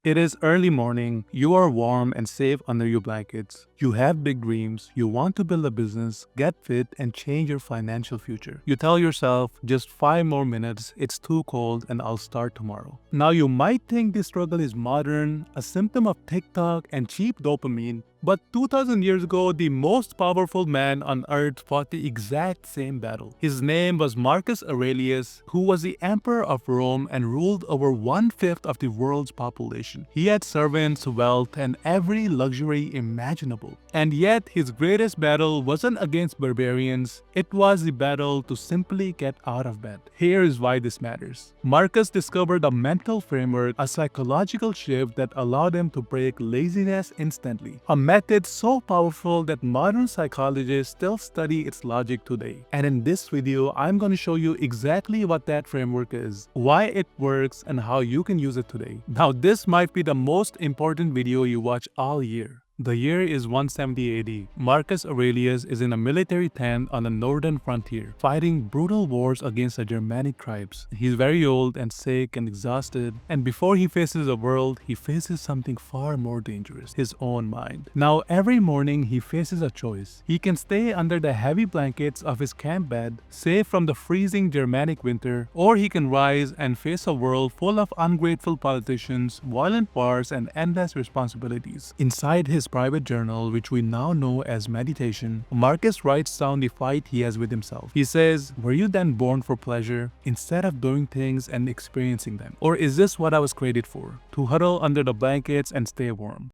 It is early morning, you are warm and safe under your blankets. You have big dreams, you want to build a business, get fit, and change your financial future. You tell yourself, just 5 more minutes, it's too cold, and I'll start tomorrow. Now you might think this struggle is modern, a symptom of TikTok and cheap dopamine, but 2000 years ago, the most powerful man on earth fought the exact same battle. His name was Marcus Aurelius, who was the emperor of Rome and ruled over 1/5 of the world's population. He had servants, wealth, and every luxury imaginable. And yet, his greatest battle wasn't against barbarians, it was the battle to simply get out of bed. Here is why this matters. Marcus discovered a mental framework, a psychological shift that allowed him to break laziness instantly. A method so powerful that modern psychologists still study its logic today. And in this video, I'm going to show you exactly what that framework is, why it works, and how you can use it today. Now, this might be the most important video you watch all year. The year is 170 AD. Marcus Aurelius is in a military tent on the northern frontier, fighting brutal wars against the Germanic tribes. He's very old and sick and exhausted, and before he faces the world, he faces something far more dangerous, his own mind. Now, every morning he faces a choice. He can stay under the heavy blankets of his camp bed, safe from the freezing Germanic winter, or he can rise and face a world full of ungrateful politicians, violent wars, and endless responsibilities. Inside his private journal, which we now know as meditation, Marcus writes down the fight he has with himself. He says, "Were you then born for pleasure instead of doing things and experiencing them? Or is this what I was created for? To huddle under the blankets and stay warm?"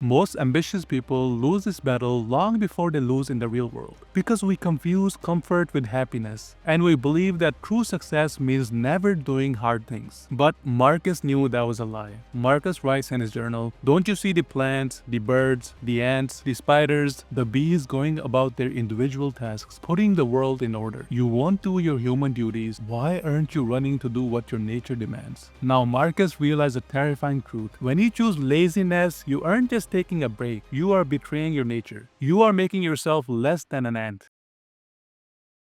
Most ambitious people lose this battle long before they lose in the real world, because we confuse comfort with happiness, and we believe that true success means never doing hard things. But Marcus knew that was a lie. Marcus writes in his journal, "Don't you see the plants, the birds, the ants, the spiders, the bees going about their individual tasks, putting the world in order? You won't do your human duties. Why aren't you running to do what your nature demands?" Now Marcus realized a terrifying truth. When you choose laziness, you aren't just taking a break, you are betraying your nature. You are making yourself less than an ant.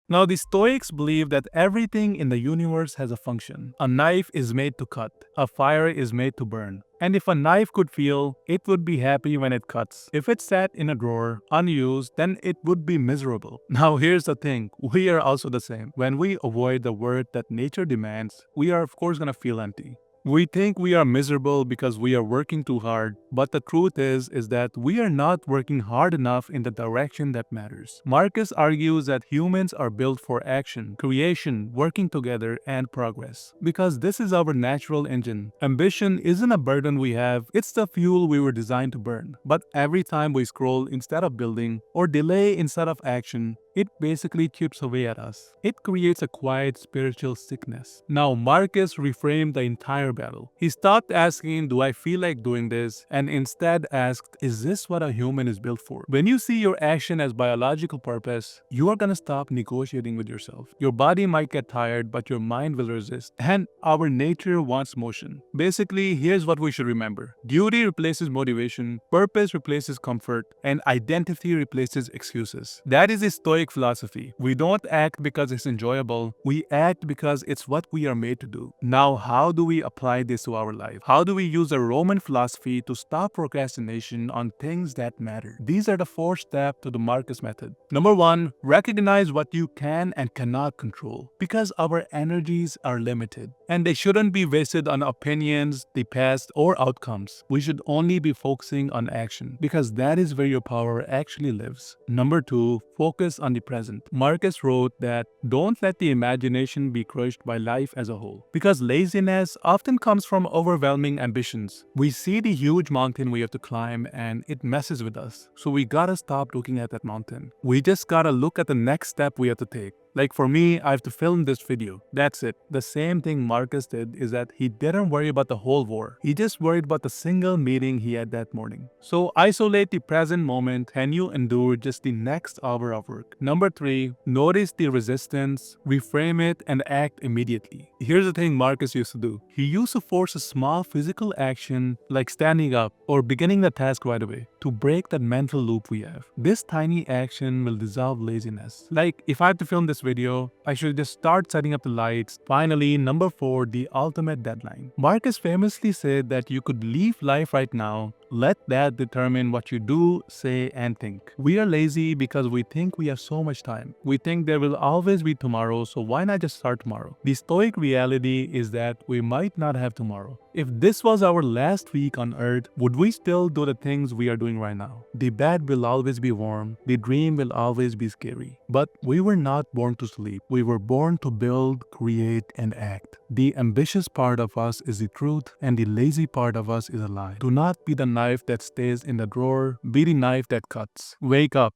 Now, the Stoics believe that everything in the universe has a function. A knife is made to cut, a fire is made to burn. And if a knife could feel, it would be happy when it cuts. If it sat in a drawer, unused, then it would be miserable. Now, here's the thing, we are also the same. When we avoid the word that nature demands, we are of course gonna feel empty. We think we are miserable because we are working too hard, but the truth is that we are not working hard enough in the direction that matters. Marcus argues that humans are built for action, creation, working together, and progress, because this is our natural engine. Ambition isn't a burden we have, it's the fuel we were designed to burn. But every time we scroll instead of building, or delay instead of action, it basically chips away at us. It creates a quiet spiritual sickness. Now, Marcus reframed the entire battle. He stopped asking, "Do I feel like doing this?" and instead asked, "Is this what a human is built for?" When you see your action as biological purpose, you are gonna stop negotiating with yourself. Your body might get tired, but your mind will resist. And our nature wants motion. Basically, here's what we should remember. Duty replaces motivation, purpose replaces comfort, and identity replaces excuses. That is a Stoic philosophy. We don't act because it's enjoyable, we act because it's what we are made to do. Now, how do we apply this to our life? How do we use a Roman philosophy to stop procrastination on things that matter? These are the 4 steps to the Marcus method. Number 1, recognize what you can and cannot control, because our energies are limited, and they shouldn't be wasted on opinions, the past, or outcomes. We should only be focusing on action, because that is where your power actually lives. Number 2, focus on the present. Marcus wrote that don't let the imagination be crushed by life as a whole, because laziness often comes from overwhelming ambitions. We see the huge mountain we have to climb and it messes with us. So we gotta stop looking at that mountain. We just gotta look at the next step we have to take. Like for me, I have to film this video. That's it. The same thing Marcus did is that he didn't worry about the whole war. He just worried about the single meeting he had that morning. So isolate the present moment and you endure just the next hour of work. Number 3, notice the resistance, reframe it, and act immediately. Here's the thing Marcus used to do. He used to force a small physical action like standing up or beginning the task right away to break that mental loop we have. This tiny action will dissolve laziness. Like if I have to film this video. I should just start setting up the lights. Finally, number 4, the ultimate deadline. Marcus famously said that you could live life right now. Let that determine what you do, say, and think. We are lazy because we think we have so much time. We think there will always be tomorrow, so why not just start tomorrow? The Stoic reality is that we might not have tomorrow. If this was our last week on earth, would we still do the things we are doing right now? The bed will always be warm. The dream will always be scary. But we were not born to sleep. We were born to build, create, and act. The ambitious part of us is the truth, and the lazy part of us is a lie. Do not be the knife that stays in the drawer. Be the knife that cuts. Wake up.